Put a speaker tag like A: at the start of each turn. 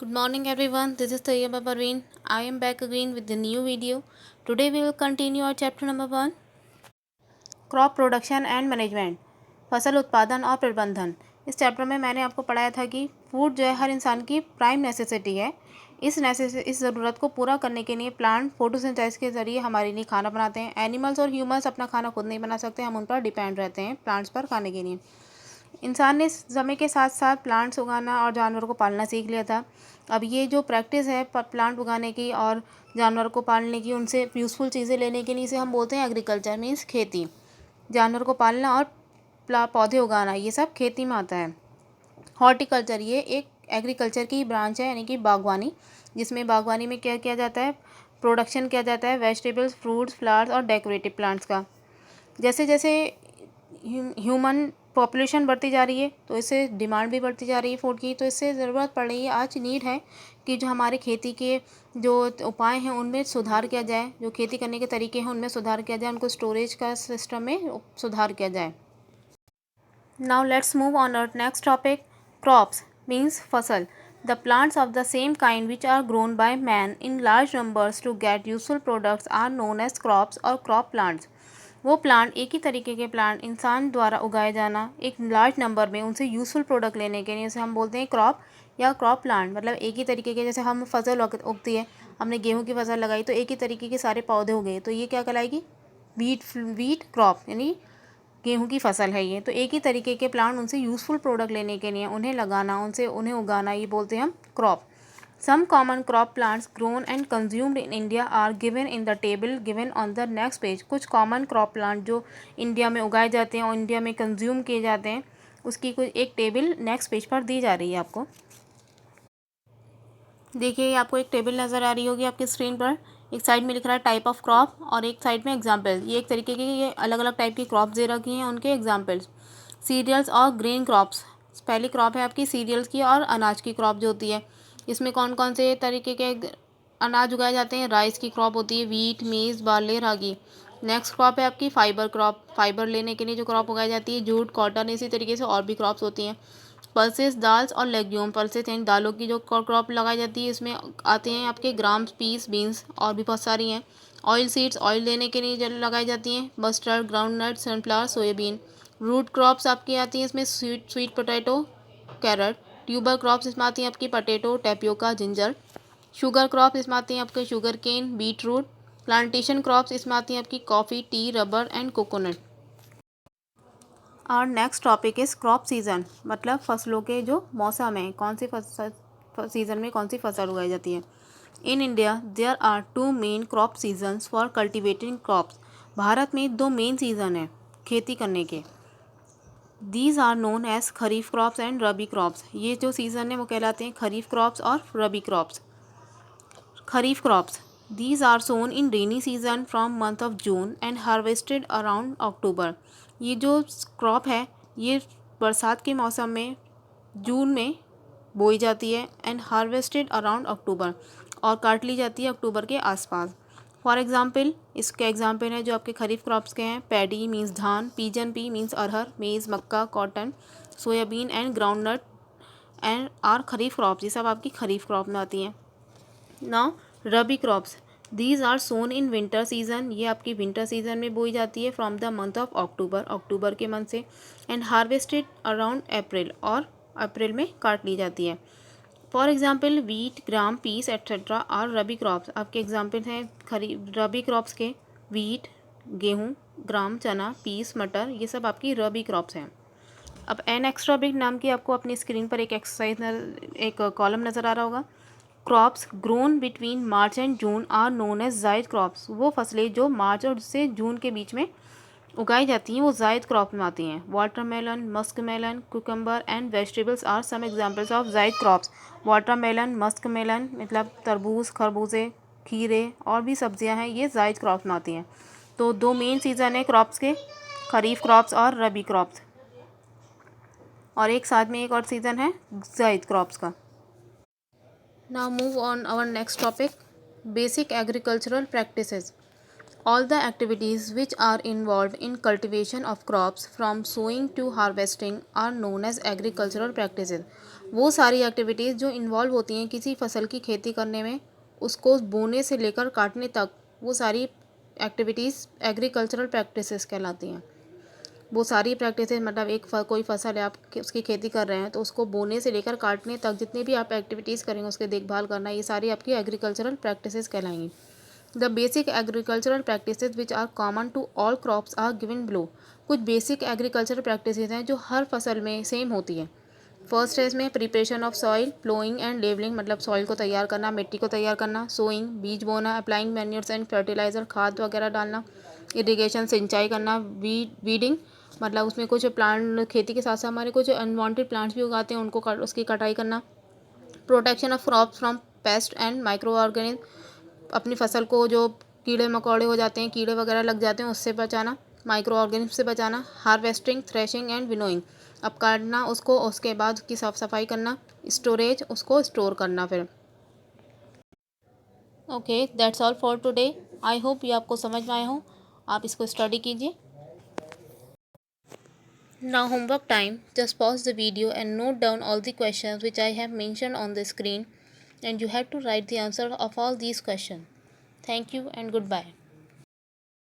A: Good morning everyone, this is Tayyaba Parveen. I am back again with the new video. Today we will continue our chapter number 1, crop production and management, फसल उत्पादन और प्रबंधन। इस chapter में मैंने आपको पढ़ाया था कि फूड जो है हर इंसान की प्राइम नेसेसिटी है। इस ज़रूरत को पूरा करने के लिए प्लांट फोटोसिंथेसिस के ज़रिए हमारे लिए खाना बनाते हैं। एनिमल्स और ह्यूमंस अपना खाना खुद नहीं बना सकते, हम उन पर डिपेंड रहते हैं प्लांट्स पर खाने के लिए। इंसान ने समय के साथ साथ प्लांट्स उगाना और जानवरों को पालना सीख लिया था। अब ये जो प्रैक्टिस है प्लांट उगाने की और जानवरों को पालने की, उनसे यूज़फुल चीज़ें लेने के लिए इसे हम बोलते हैं एग्रीकल्चर, मीन्स खेती। जानवरों को पालना और पौधे उगाना ये सब खेती में आता है। हॉर्टिकल्चर ये एक एग्रीकल्चर की ब्रांच है, यानी कि बागवानी, जिसमें बागवानी में क्या किया जाता है, प्रोडक्शन किया जाता है वेजिटेबल्स, फ्रूट्स, फ्लावर्स और डेकोरेटिव प्लांट्स का। जैसे जैसे ह्यूमन पॉपुलेशन बढ़ती जा रही है तो इससे डिमांड भी बढ़ती जा रही है फूड की, तो इससे ज़रूरत पड़ रही है, आज नीड है कि जो हमारे खेती के जो उपाय हैं उनमें सुधार किया जाए, जो खेती करने के तरीके हैं उनमें सुधार किया जाए, उनको स्टोरेज का सिस्टम में सुधार किया जाए। Now let's move on our next topic, crops means फसल, the plants of the same kind which are grown by man in large numbers to get useful products are known as crops और crop plants. वो plant, एक ही तरीके के plant इंसान द्वारा उगाए जाना एक लार्ज नंबर में, उनसे यूज़फुल प्रोडक्ट लेने के लिए, उसे हम बोलते हैं क्रॉप या क्रॉप प्लांट। मतलब एक ही तरीके के, जैसे हम फसल उगती है, हमने गेहूं की फसल लगाई तो एक ही तरीके के सारे पौधे उगे, तो ये क्या कहलाएगी, वीट क्रॉप, यानी गेहूं की फसल है ये। तो एक ही तरीके के प्लांट, उनसे यूज़फुल प्रोडक्ट लेने के लिए उन्हें लगाना, उन्हें उगाना, ये बोलते हैं हम crop. Some common crop plants grown and consumed in India are given in the table given on the next page। कुछ कॉमन क्रॉप प्लांट जो इंडिया में उगाए जाते हैं और इंडिया में कंज्यूम किए जाते हैं, उसकी कुछ एक टेबल नेक्स्ट पेज पर दी जा रही है आपको। देखिए आपको एक टेबल नज़र आ रही होगी आपकी स्क्रीन पर। एक साइड में लिख रहा है टाइप ऑफ क्रॉप और एक साइड में एग्जाम्पल। ये एक तरीके के, ये अलग अलग टाइप की क्रॉप दे रखी हैं, उनके एग्जाम्पल्स। सीरियल्स और ग्रेन क्रॉप्स, पहली क्रॉप है आपकी सीरियल्स की और अनाज की क्रॉप जो होती है। इसमें कौन कौन से तरीके के अनाज उगाए जाते हैं, राइस की क्रॉप होती है, वीट, मेज़, बार्ले, रागी। नेक्स्ट क्रॉप है आपकी फाइबर क्रॉप, फाइबर लेने के लिए जो क्रॉप उगाई जाती है, जूट, कॉटन, इसी तरीके से और भी क्रॉप्स होती हैं। पल्सेस, दाल्स और लेग्यूम, पल्सेस यानी दालों की जो क्रॉप लगाई जाती है, इसमें आते हैं आपके ग्राम्स, पीस, बीन्स और भी बहुत सारी हैं। ऑयल सीड्स, ऑयल लेने के लिए जो लगाई जाती हैं, mustard, groundnut, sunflower, soybean. Root crops आपकी आती हैं इसमें, sweet potato, carrot. Tuber crops इसमें आती हैं आपकी potato, tapioca, ginger. Sugar crop इसमें आती हैं आपके sugarcane, beetroot. Plantation crops इसमें आती हैं आपकी coffee, tea, rubber and coconut. और next topic is crop season, मतलब फसलों के जो मौसम है, कौन सी फसल सीज़न में कौन सी फसल उगाई जाती है। In India there are 2 main crop seasons for cultivating crops. Bharat में 2 मेन सीज़न है खेती करने के। These are known as kharif crops and rabi crops. ये जो सीज़न है वो कहलाते हैं खरीफ क्रॉप्स और rabi crops. Kharif crops, these are sown in rainy season from month of June and harvested around October. ये जो क्रॉप है ये बरसात के मौसम में जून में बोई जाती है एंड हार्वेस्टेड अराउंड अक्टूबर, और काट ली जाती है अक्टूबर के आसपास। फॉर एग्जाम्पल, इसके एग्जाम्पल हैं जो आपके खरीफ क्रॉप्स के हैं, पैडी मीन्स धान, पीजन पी मीन्स अरहर, मेज़ मक्का, cotton, soybean and groundnut and are kharif crops. ये सब आपकी खरीफ क्रॉप में आती हैं। Now rabi crops, these are sown in winter season. ये आपकी विंटर सीजन में बोई जाती है from the month of October, October के मंथ से, एंड हार्वेस्टेड अराउंड अप्रैल, और अप्रैल में काट ली जाती है। For example wheat, gram, peas etcetera are rabi crops. आपके एग्जाम्पल हैं रबी क्रॉप्स के, वीट, गेहूँ, ग्राम, चना, पीस, मटर, ये सब आपकी रबी क्रॉप्स हैं। अब एन एक्स्ट्रा बिग नाम की आपको अपनी स्क्रीन पर एक एक्सरसाइज, एक कॉलम नज़र आ रहा होगा। Crops grown between March and June are known as zaid crops. वो फसलें जो मार्च और से जून के बीच में उगाई जाती हैं वो जायद क्रॉप में आती हैं। Watermelon, muskmelon, cucumber and vegetables are some examples of zaid crops. Watermelon, muskmelon मतलब तरबूज, खरबूजे, खीरे और भी सब्जियां हैं, ये जायद क्रॉप्स में आती हैं। तो 2 मेन सीज़न है क्रॉप्स के, खरीफ क्रॉप्स और रबी क्रॉप्स, और एक साथ में एक और सीज़न है जायद क्रॉप्स का। Now move on our next topic, basic agricultural practices. All the activities which are involved in cultivation of crops from sowing to harvesting are known as agricultural practices. वो सारी एक्टिविटीज़ जो involve होती हैं किसी फसल की खेती करने में, उसको बोने से लेकर काटने तक, वो सारी एक्टिविटीज़ एग्रीकल्चरल प्रैक्टिसेस कहलाती हैं। वो सारी प्रैक्टिसेस मतलब कोई फसल है, आप उसकी खेती कर रहे हैं, तो उसको बोने से लेकर काटने तक जितने भी आप एक्टिविटीज़ करेंगे, उसकी देखभाल करना, ये सारी आपकी एग्रीकल्चरल प्रैक्टिसेस कहलाएंगी। The basic agricultural practices which are common to all crops are given below. कुछ बेसिक एग्रीकल्चरल प्रैक्टिसेस हैं जो हर फसल में सेम होती है। फर्स्ट है इसमें preparation of soil, ploughing and levelling, मतलब सॉइल को तैयार करना, मिट्टी को तैयार करना। सोइंग, बीज बोना। अप्लाइंग मैन्योर्स एंड फर्टिलाइजर, खाद वगैरह डालना। इरिगेशन, सिंचाई करना। वीडिंग, मतलब उसमें कुछ प्लांट, खेती के साथ साथ हमारे कुछ अनवांटेड प्लांट्स भी उगाते हैं, उनको उसकी कटाई करना। Protection of crops from paste and micro organism, अपनी फसल को जो कीड़े मकोड़े हो जाते हैं, कीड़े वगैरह लग जाते हैं, उससे बचाना, माइक्रो ऑर्गेनिज्म से बचाना। हार्वेस्टिंग, थ्रेशिंग एंड विनोइंग, अब काटना उसको, उसके बाद उसकी साफ़ सफाई करना। स्टोरेज, उसको स्टोर करना फिर। Okay, that's all for today. I hope ये आपको समझ में आए हो, आप इसको स्टडी कीजिए। Now homework time, just pause the video and note down all the questions which I have mentioned on the screen, and you have to write the answer of all these questions. Thank you and goodbye.